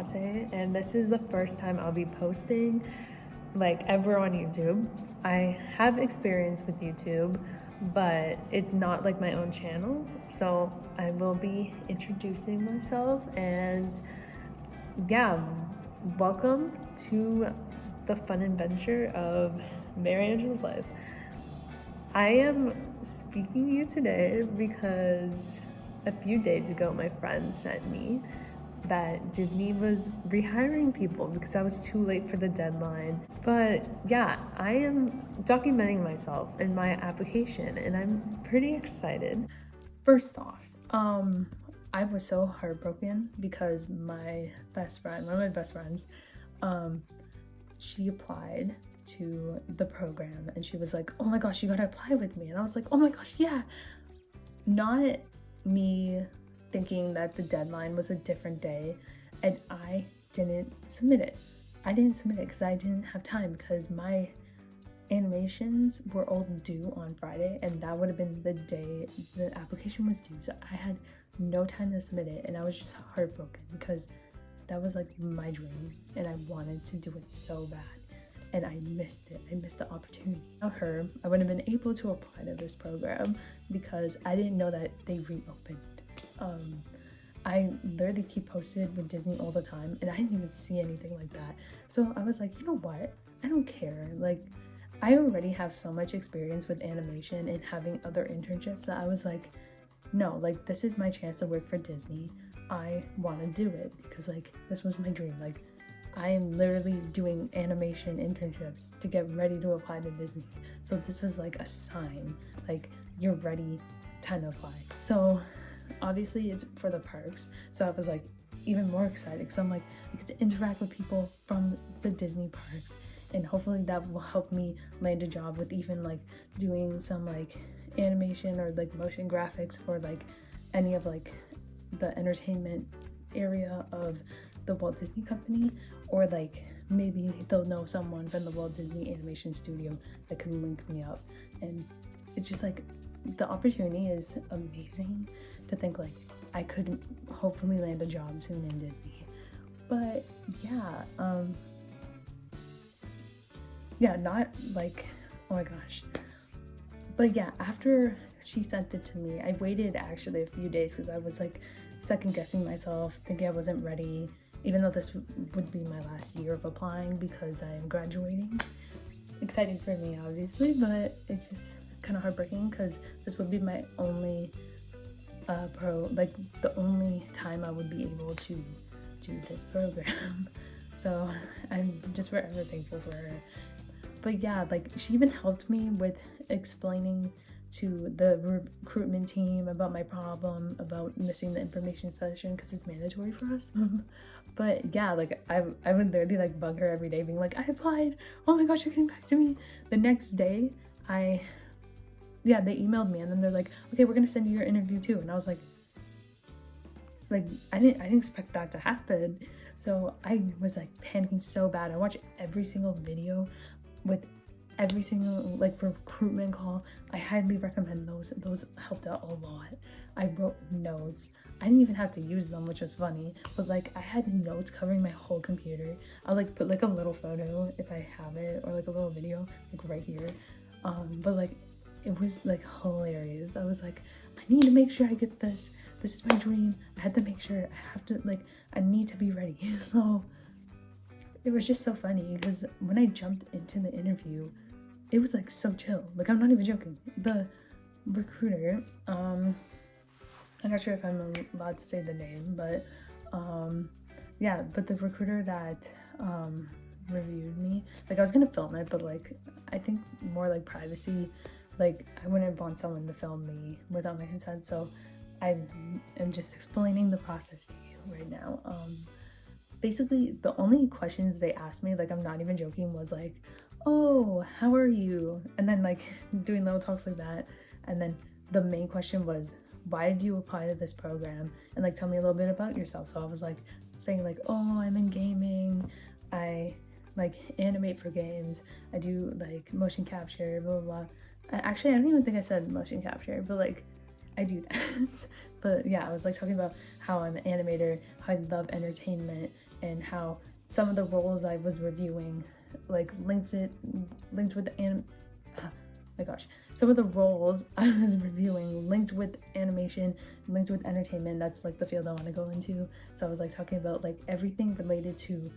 MaryAnimatez, and this is the first time I'll be posting like ever on YouTube. I have experience with YouTube, but it's not like my own channel, so I will be introducing myself. And yeah, welcome to the fun adventure of MaryAnimatez's life. I am speaking to you today because a few days ago my friend sent me that Disney was rehiring people because I was too late for the deadline. But yeah, I am documenting myself in my application and I'm pretty excited. First off, I was so heartbroken because my best friend, one of my best friends, she applied to the program and she was like, oh my gosh, you gotta apply with me. And I was like, oh my gosh, yeah. Not me thinking that the deadline was a different day, and I didn't submit it. I didn't submit it because I didn't have time, because my animations were all due on Friday and that would have been the day the application was due. So I had no time to submit it and I was just heartbroken because that was like my dream and I wanted to do it so bad. And I missed it. I missed the opportunity. Without her, I wouldn't have been able to apply to this program because I didn't know that they reopened. I literally keep posted with Disney all the time and I didn't even see anything like that. So I was like, you know what? I don't care. Like, I already have so much experience with animation and having other internships that I was like, no, like this is my chance to work for Disney. I want to do it because like this was my dream. Like, I am literally doing animation internships to get ready to apply to Disney. So this was like a sign, like you're ready, time to apply. So obviously it's for the parks. So I was like even more excited because I'm like, I get to interact with people from the Disney parks and hopefully that will help me land a job with even like doing some like animation or like motion graphics for like any of like the entertainment area of the Walt Disney Company, or like maybe they'll know someone from the Walt Disney Animation Studio that can link me up. And it's just like the opportunity is amazing to think like I could hopefully land a job soon in Disney. But yeah, not like, oh my gosh. But yeah, after she sent it to me, I waited actually a few days because I was like second guessing myself, thinking I wasn't ready, even though this would be my last year of applying because I am graduating. Exciting for me, obviously, but it's just kind of heartbreaking because this would be my only the only time I would be able to do this program. So I'm just forever thankful for her. But yeah, like she even helped me with explaining to the recruitment team about my problem about missing the information session because it's mandatory for us. But yeah, like I would literally like bug her every day being like, I applied, oh my gosh, you're getting back to me. The next day they emailed me and then they're like, okay, we're gonna send you your interview too. And I was like I didn't expect that to happen. So I was like panicking so bad. I watched every single video with every single like recruitment call. I highly recommend those. Those helped out a lot. I wrote notes. I didn't even have to use them, which was funny, but like I had notes covering my whole computer. I'll like put like a little photo if I have it, or like a little video like right here. But like it was like hilarious. I was like, I need to make sure I get this. This is my dream. I had to make sure. I need to be ready. So it was just so funny because when I jumped into the interview, it was like so chill. Like I'm not even joking. The recruiter, I'm not sure if I'm allowed to say the name, but yeah, but the recruiter that reviewed me, like I was gonna film it, but like I think more like privacy, like I wouldn't want someone to film me without my consent. So I am just explaining the process to you right now. Basically the only questions they asked me, like I'm not even joking, was like, oh, how are you? And then like doing little talks like that. And then the main question was, why did you apply to this program? And like tell me a little bit about yourself. So I was like saying like, oh, I'm in gaming, I like animate for games, I do like motion capture, blah blah blah. Actually, I don't even think I said motion capture, but like I do that. But yeah, I was like talking about how I'm an animator, how I love entertainment, and how some of the roles I was reviewing like linked with my gosh, some of the roles I was reviewing linked with animation, linked with entertainment. That's like the field I want to go into. So I was like talking about like everything related to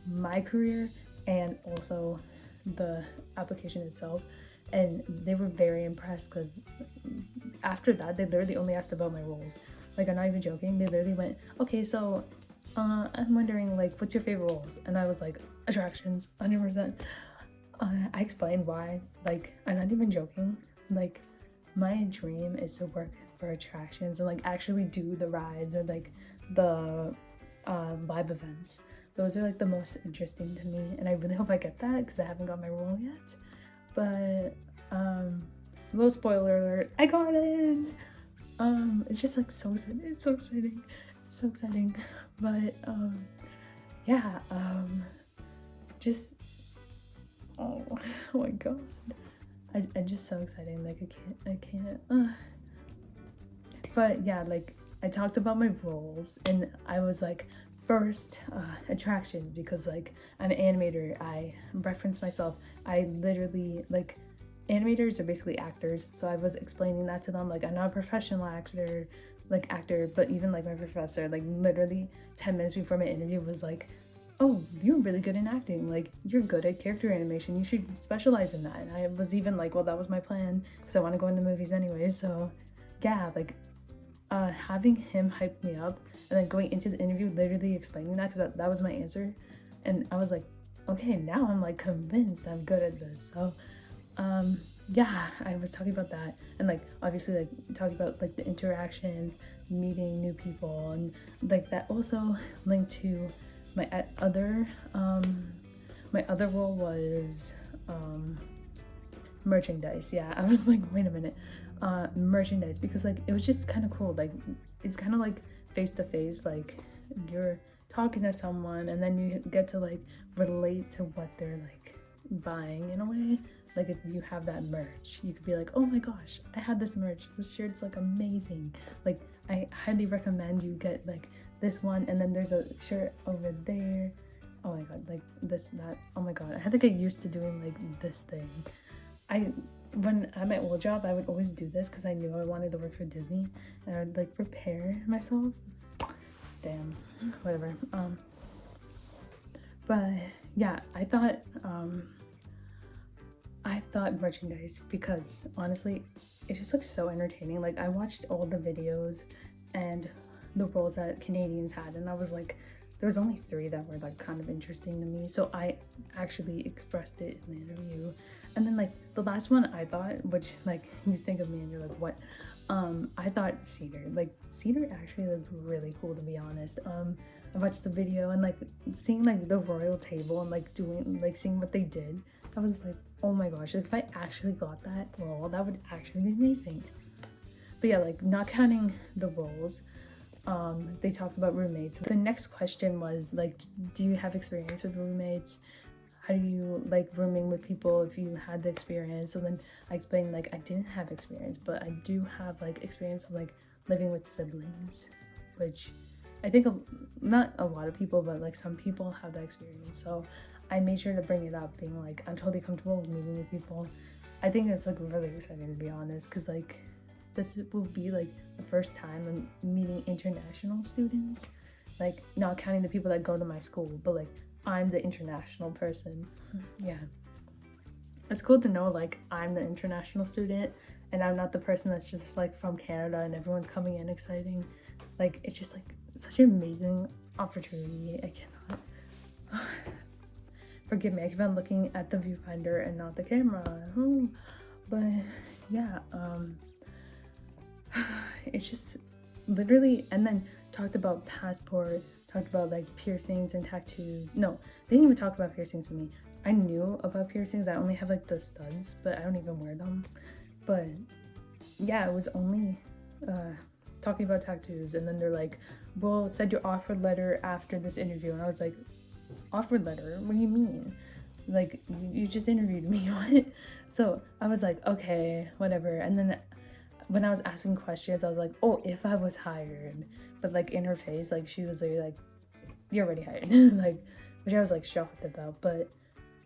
my career and also the application itself. And they were very impressed because after that, they literally only asked about my roles. Like, I'm not even joking. They literally went, okay, so I'm wondering, like, what's your favorite roles? And I was like, attractions, 100%. I explained why. Like, I'm not even joking. Like, my dream is to work for attractions and like actually do the rides or like the live events. Those are like the most interesting to me, and I really hope I get that because I haven't got my role yet. But little spoiler alert, I got it. It's just like so exciting. It's so exciting. It's so exciting. But yeah, just oh my god. I'm just so excited. Like I can't. But yeah, like I talked about my roles, and I was like, first attraction, because like I'm an animator. I reference myself. I literally like animators are basically actors, so I was explaining that to them. Like, I'm not a professional actor, but even like my professor, like literally 10 minutes before my interview was like, oh, you're really good in acting, like you're good at character animation, you should specialize in that. And I was even like, well, that was my plan because I want to go into movies anyway. So yeah, like having him hype me up and then going into the interview literally explaining that, because that was my answer, and I was like, okay, now I'm like convinced I'm good at this. So yeah, I was talking about that, and like obviously like talking about like the interactions, meeting new people, and like that also linked to my other role was merchandise. Yeah, I was like, wait a minute, merchandise, because like it was just kind of cool. Like it's kind of like face to face, like you're talking to someone and then you get to like relate to what they're like buying in a way. Like if you have that merch, you could be like, oh my gosh, I had this merch, this shirt's like amazing, like I highly recommend you get like this one, and then there's a shirt over there, oh my god, like this, that, oh my god, I had to get used to doing like this thing. When at my old job, I would always do this because I knew I wanted to work for Disney, and I would like prepare myself. Damn, whatever. But yeah, I thought merchandise, because honestly, it just looks so entertaining. Like I watched all the videos and the roles that Canadians had, and I was like, there was only 3 that were like kind of interesting to me, so I actually expressed it in the interview. And then like the last one I thought, which like you think of me and you're like, what? I thought Cedar. Like Cedar actually looked really cool, to be honest. I watched the video and like seeing like the royal table and like doing like seeing what they did, I was like, oh my gosh, if I actually got that role, that would actually be amazing. But yeah, like not counting the roles, they talked about roommates. The next question was like, do you have experience with roommates? How do you like rooming with people if you had the experience? So then I explained like I didn't have experience, but I do have like experience like living with siblings, which I think not a lot of people, but like some people have that experience. So I made sure to bring it up, being like, I'm totally comfortable with meeting with people. I think it's like really exciting, to be honest, because like this will be like the first time I'm meeting international students, like not counting the people that go to my school, but like I'm the international person. Yeah, it's cool to know like I'm the international student and I'm not the person that's just like from Canada and everyone's coming in exciting. Like it's just like such an amazing opportunity. I cannot forgive me, I keep on looking at the viewfinder and not the camera. But yeah, it's just literally, and then talked about passport, talked about like piercings and tattoos. No, they didn't even talk about piercings to me. I knew about piercings. I only have like the studs, but I don't even wear them. But yeah, it was only talking about tattoos, and then they're like, well, send your offer letter after this interview. And I was like, offer letter? What do you mean? Like you just interviewed me. What? So I was like, okay, whatever. And then when I was asking questions, I was like, oh, if I was hired, but like in her face, like she was like you're already hired. Like, which I was like shocked about, but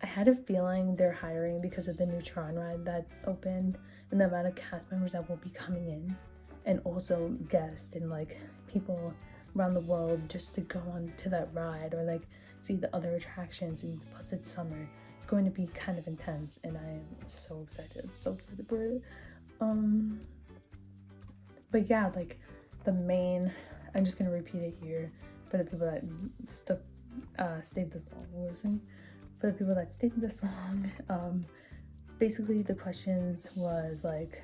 I had a feeling they're hiring because of the Neutron ride that opened and the amount of cast members that will be coming in, and also guests and like people around the world just to go on to that ride or like see the other attractions. And plus it's summer, it's going to be kind of intense, and I am so excited. I'm so excited for it. But yeah, like the main, I'm just gonna repeat it here for the people that stayed this long. For the people that stayed this long, basically the questions was like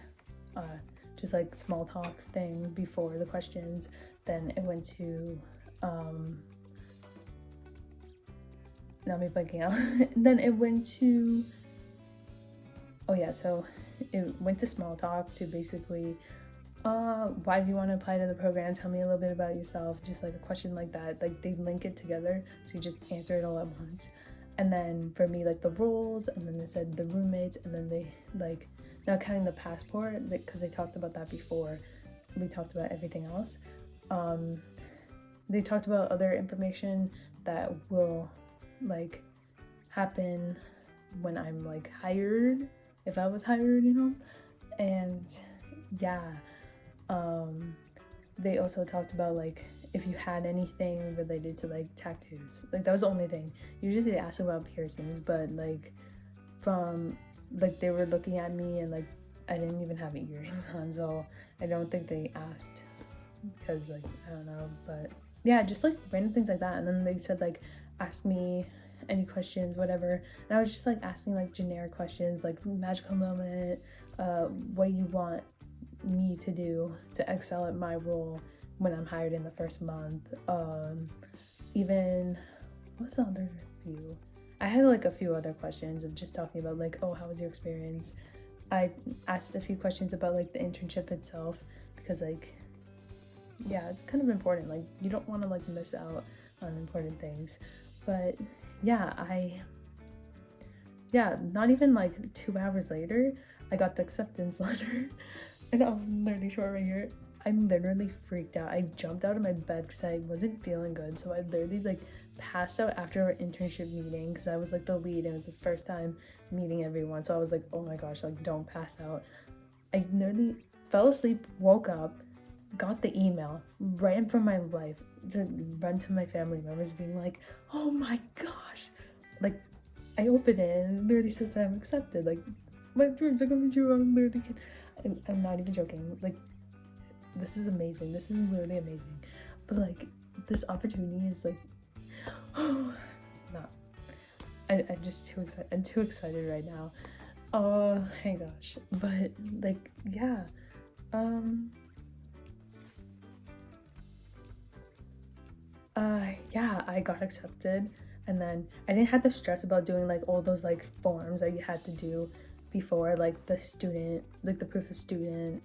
just like small talk thing before the questions. Then it went to now me blanking out. Then it went to, oh yeah, so it went to small talk to basically why do you want to apply to the program, tell me a little bit about yourself, just like a question like that. Like they link it together, so you just answer it all at once. And then for me, like the roles, and then they said the roommates, and then they like, not counting the passport, because they talked about that before we talked about everything else. They talked about other information that will like happen when I'm like hired, if I was hired, you know. And yeah, they also talked about like if you had anything related to like tattoos. Like that was the only thing. Usually they ask about piercings, but like from like they were looking at me and like I didn't even have earrings on, so I don't think they asked, because like I don't know. But yeah, just like random things like that. And then they said like ask me any questions, whatever. And I was just like asking like generic questions like magical moment, what you want me to do to excel at my role when I'm hired in the first month. Even what's the other few? I had like a few other questions of just talking about like, oh, how was your experience? I asked a few questions about like the internship itself, because like yeah, it's kind of important. Like you don't want to like miss out on important things. But yeah, not even like 2 hours later, I got the acceptance letter. And I'm literally short right here. I'm literally freaked out. I jumped out of my bed because I wasn't feeling good. So I literally like passed out after our internship meeting, because I was like the lead and it was the first time meeting everyone. So I was like, oh my gosh, like don't pass out. I literally fell asleep, woke up, got the email, ran for my life to run to my family members being like, oh my gosh. Like I opened it and it literally says I'm accepted. Like my dreams are coming true. I'm not even joking. Like this is amazing. This is literally amazing. But like this opportunity is like, oh, not. I'm just too excited. I'm too excited right now. Oh my gosh. But like yeah, yeah, I got accepted, and then I didn't have to stress about doing like all those like forms that you had to do before, like the student, like the proof of student.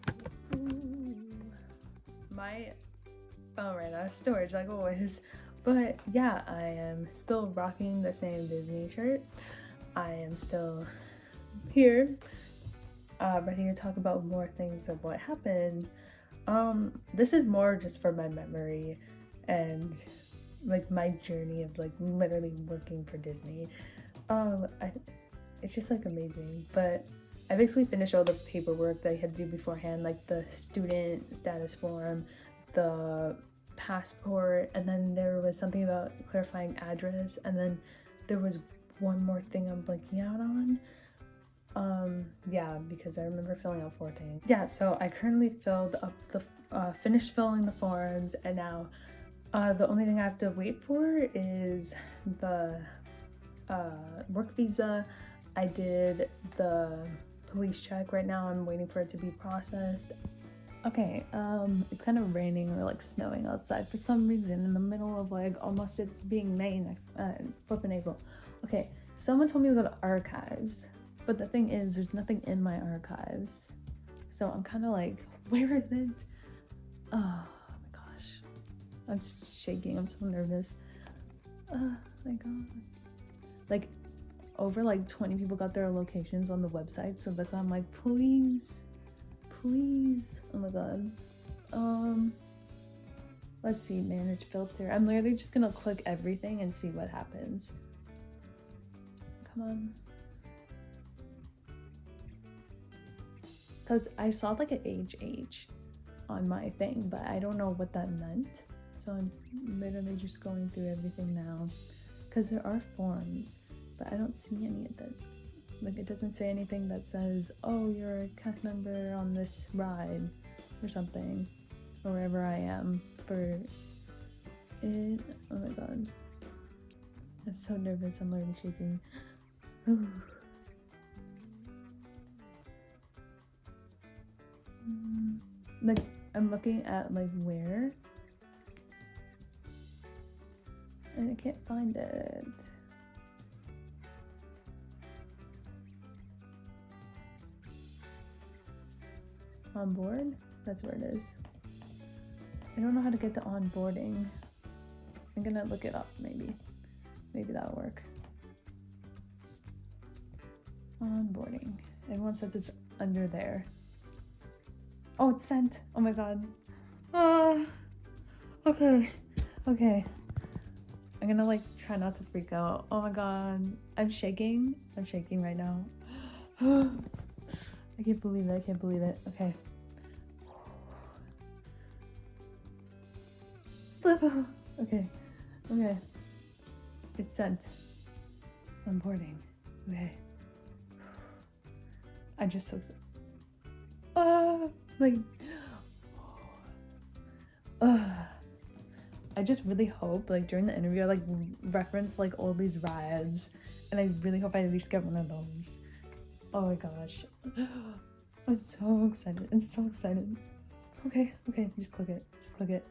My phone ran out of storage like always. But yeah, I am still rocking the same Disney shirt. I am still here, ready to talk about more things of what happened. This is more just for my memory and like my journey of like literally working for Disney. It's just like amazing. But I basically finished all the paperwork that I had to do beforehand, like the student status form, the passport, and then there was something about clarifying address, and then there was one more thing I'm blanking out on. Yeah, because I remember filling out 4 things. Yeah, so I currently filled up the finished filling the forms, and now the only thing I have to wait for is the work visa. I did the police check. Right now I'm waiting for it to be processed. Okay, it's kind of raining or like snowing outside for some reason in the middle of like almost it being May next flipping April. Okay, someone told me to go to archives, but the thing is there's nothing in my archives, so I'm kind of like, where is it? Oh my gosh, I'm just shaking. I'm so nervous. Oh my god, like over like 20 people got their locations on the website, so that's why I'm like, please, oh my god. Let's see, manage filter. I'm literally just gonna click everything and see what happens. Come on. Because I saw like an age on my thing, but I don't know what that meant. So I'm literally just going through everything now. Because there are forms, but I don't see any of this. Like it doesn't say anything that says, oh, you're a cast member on this ride or something, or wherever I am for it. Oh my god. I'm so nervous, I'm already shaking. Like I'm looking at like where, and I can't find it. On board? That's where it is. I don't know how to get to onboarding. I'm gonna look it up maybe. Maybe that'll work. Onboarding. Everyone says it's under there. Oh, it's sent. Oh my god. Okay. Okay. I'm gonna like try not to freak out. Oh my god. I'm shaking. I'm shaking right now. I can't believe it. I can't believe it. Okay. Okay. Okay. It's sent. Onboarding. Okay. I just so excited. Like, I just really hope like during the interview I like reference like all these rides, and I really hope I at least get one of those. Oh my gosh. I'm so excited. I'm so excited. Okay, okay, just click it. Just click it.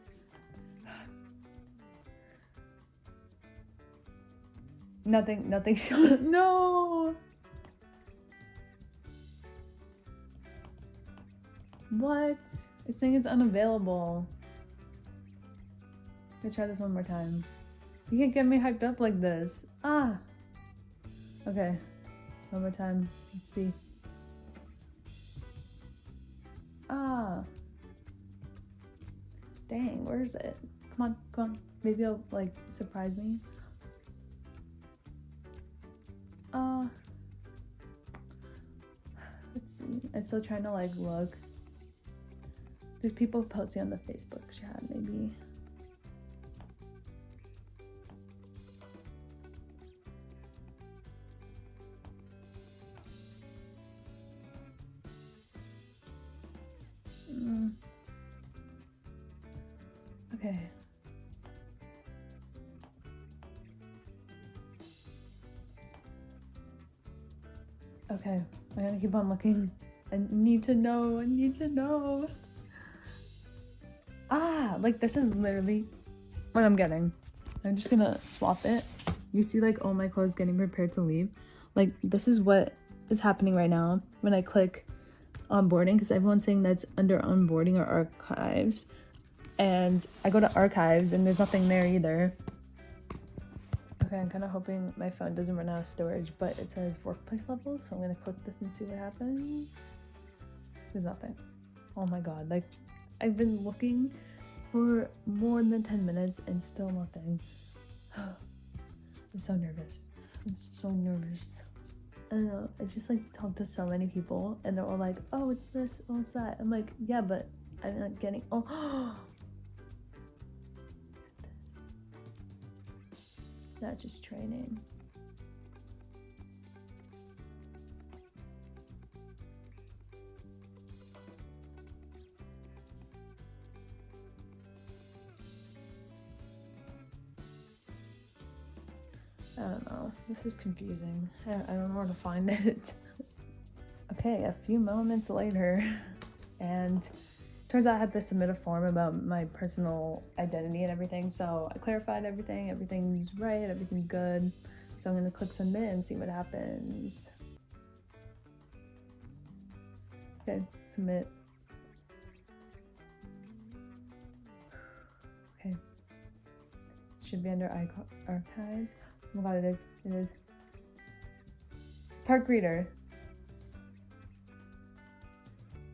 Nothing no! What? It's saying it's unavailable. Let's try this one more time. You can't get me hyped up like this. Ah! Okay. One more time. Let's see. Ah! Dang, where is it? Come on, come on. Maybe it'll like surprise me. Let's see. I'm still trying to like look. There's people posting on the Facebook chat, maybe. Okay. Okay, I'm gonna keep on looking. I need to know, I need to know. Ah, like this is literally what I'm getting. I'm just gonna swap it. You see like all my clothes getting prepared to leave. Like this is what is happening right now when I click onboarding, because everyone's saying that's under onboarding or archives. And I go to archives and there's nothing there either. Okay, I'm kind of hoping my phone doesn't run out of storage, but it says workplace levels, so I'm gonna click this and see what happens. There's nothing. Oh my god, like I've been looking for more than 10 minutes and still nothing. I'm so nervous. I'm so nervous. I don't know, I just like talked to so many people and they're all like, oh, it's this, oh, it's that. I'm like, yeah, but I'm not getting, oh. Not just training. I don't know. This is confusing. I don't know where to find it. Okay, a few moments later, and turns out I had to submit a form about my personal identity and everything, so I clarified everything. Everything's right, everything's good. So I'm gonna click submit and see what happens. Okay, submit. Okay. Should be under archives. Oh my god, it is. It is. Park reader.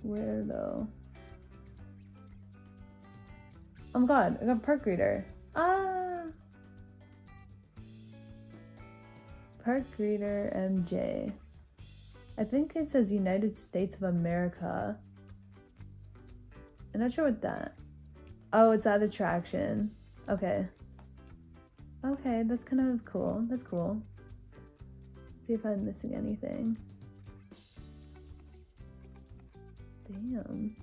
Where though? Oh my god, I got park greeter. Ah! Park greeter MJ. I think it says United States of America. I'm not sure what that. Oh, it's that attraction. Okay. Okay, that's kind of cool. That's cool. Let's see if I'm missing anything. Damn.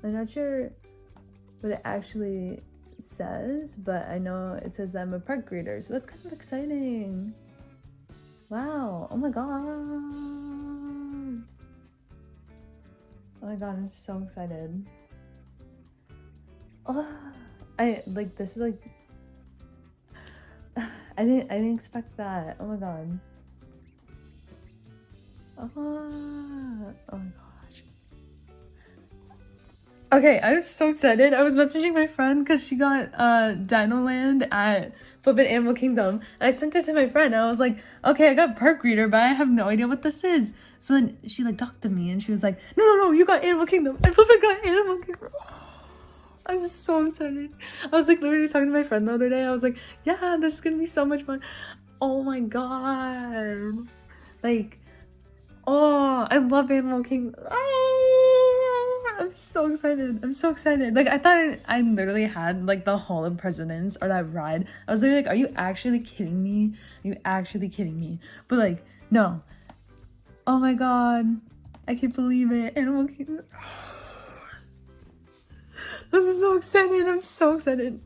I'm not sure what it actually says, but I know it says I'm a park greeter, so that's kind of exciting. Wow. Oh my god. Oh my god, I'm so excited. Oh, this is like I didn't expect that. Oh my god. Oh my gosh. Okay, I was so excited. I was messaging my friend because she got Dino Land at Flippin' Animal Kingdom. And I sent it to my friend. And I was like, okay, I got park greeter, but I have no idea what this is. So then she like talked to me and she was like, no, you got Animal Kingdom. I Flippin' got Animal Kingdom. I was so excited. I was like literally talking to my friend the other day. I was like, yeah, this is gonna be so much fun. Oh my god. Like, oh, I love Animal Kingdom. Oh, I'm so excited. I'm so excited. Like, I thought I literally had like the Hall of Presidents or that ride. I was literally like, are you actually kidding me? Are you actually kidding me? But like, no. Oh my god. I can't believe it. Animal Kingdom. This is so excited. I'm so excited.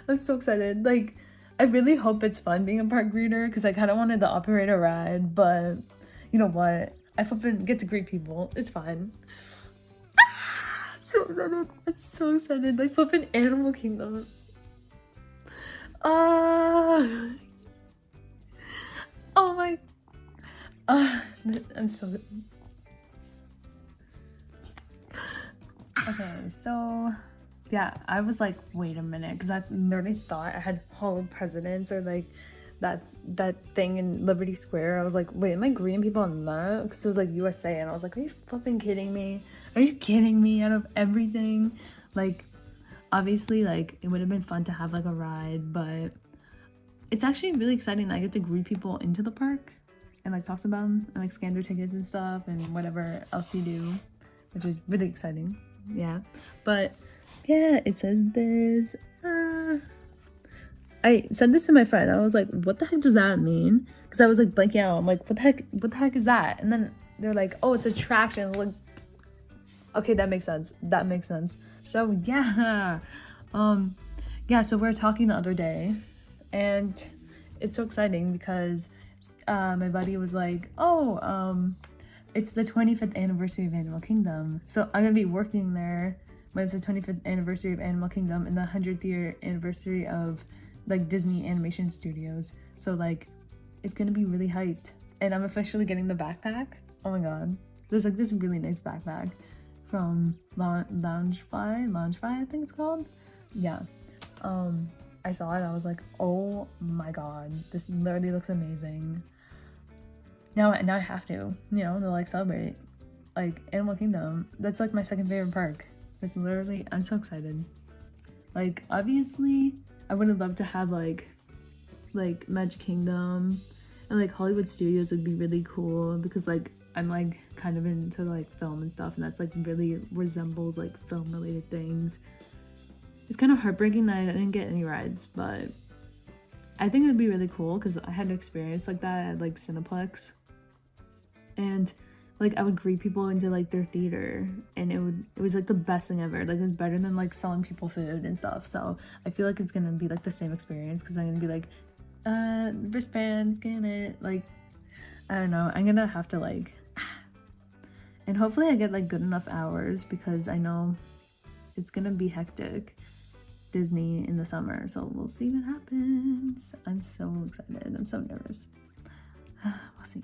I'm so excited. Like, I really hope it's fun being a park greeter because I kind of wanted the operator ride, but you know what? I flippin' get to greet people. It's fine. I'm so excited. I'm so excited. Like, flippin' Animal Kingdom. Oh my. I'm so. Okay, so yeah, I was like, wait a minute, because I literally thought I had Hall of Presidents or like that thing in Liberty Square. I was like, wait, am I greeting people on that? Because it was like USA, and I was like, are you flipping kidding me? Are you kidding me? Out of everything, like, obviously, like, it would have been fun to have like a ride, but it's actually really exciting that I get to greet people into the park and like talk to them and like scan their tickets and stuff and whatever else you do, which is really exciting. Yeah, but yeah, it says this. I sent this to my friend. I was like, what the heck does that mean? Because I was like blanking out. I'm like, what the heck is that? And then they're like, oh, it's attraction. Like, okay, that makes sense. That makes sense. So yeah, yeah. So we were talking the other day, and it's so exciting because my buddy was like, oh, it's the 25th anniversary of Animal Kingdom. So I'm gonna be working there when it's the 25th anniversary of Animal Kingdom and the 100th year anniversary of like Disney Animation Studios. So like, it's gonna be really hyped. And I'm officially getting the backpack. Oh my god. There's like this really nice backpack from Loungefly, I think it's called. Yeah. I saw it, I was like, oh my god, this literally looks amazing. Now I have to, you know, to like celebrate like Animal Kingdom. That's like my second favorite park. It's literally, I'm so excited. Like, obviously I would have loved to have like Magic Kingdom and like Hollywood Studios would be really cool because like I'm like kind of into like film and stuff, and that's like really resembles like film related things. It's kind of heartbreaking that I didn't get any rides, but I think it'd be really cool because I had an experience like that at like Cineplex, and like I would greet people into like their theater, and it was like the best thing ever. Like, it was better than like selling people food and stuff. So I feel like it's gonna be like the same experience because I'm gonna be like, wristband, scan it. Like, I don't know, I'm gonna have to like, and hopefully I get like good enough hours because I know it's gonna be hectic, Disney in the summer. So we'll see what happens. I'm so excited. I'm so nervous. We'll see.